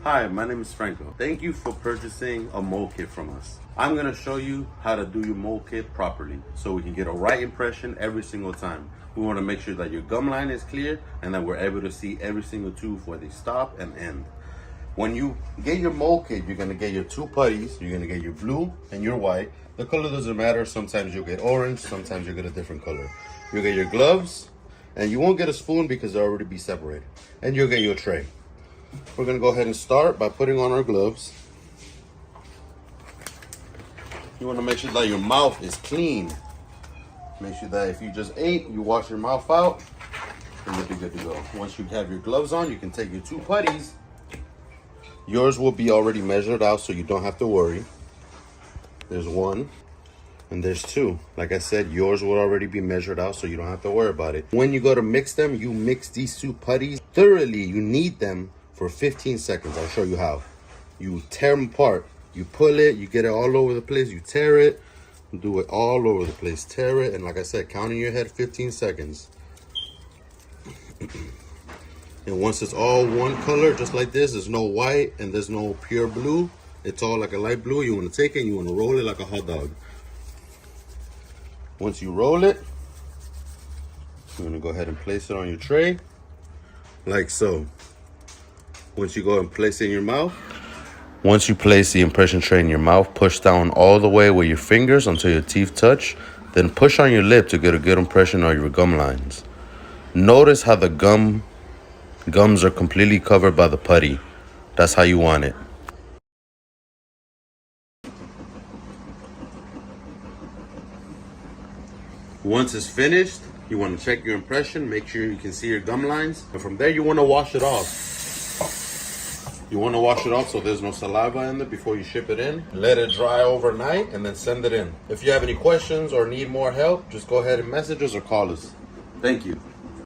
Hi, my name is Franco. Thank you for purchasing a mold kit from us. I'm gonna show you how to do your mold kit properly so we can get a right impression every single time. We wanna make sure that your gum line is clear and that we're able to see every single tooth where they stop and end. When you get your mold kit, you're gonna get your two putties. You're gonna get your blue and your white. The color doesn't matter. Sometimes you'll get orange, sometimes you'll get a different color. You'll get your gloves, and you won't get a spoon because they'll already be separated. And you'll get your tray. We're gonna go ahead and start by putting on our gloves. You wanna make sure that your mouth is clean. Make sure that if you just ate, you wash your mouth out, and you'll be good to go. Once you have your gloves on, you can take your two putties. Yours will be already measured out, so you don't have to worry. There's one, and there's two. Like I said, yours will already be measured out, so you don't have to worry about it. When you go to mix them, you mix these two putties thoroughly. You knead them for 15 seconds. I'll show you how. You tear them apart. You pull it, you get it all over the place, you tear it, do it all over the place. Tear it, and like I said, count in your head 15 seconds. And once it's all one color, just like this, there's no white and there's no pure blue. It's all like a light blue. You want to take it and you want to roll it like a hot dog. Once you roll it, you're going to go ahead and place it on your tray, like so. Once you go and place it in your mouth, once you place the impression tray in your mouth, push down all the way with your fingers until your teeth touch. Then push on your lip to get a good impression of your gum lines. Notice how the gums are completely covered by the putty. That's how you want it. Once it's finished, you want to check your impression, make sure you can see your gum lines, and from there you want to wash it off. You want to wash it off so there's no saliva in there before you ship it in. Let it dry overnight and then send it in. If you have any questions or need more help, just go ahead and message us or call us. Thank you.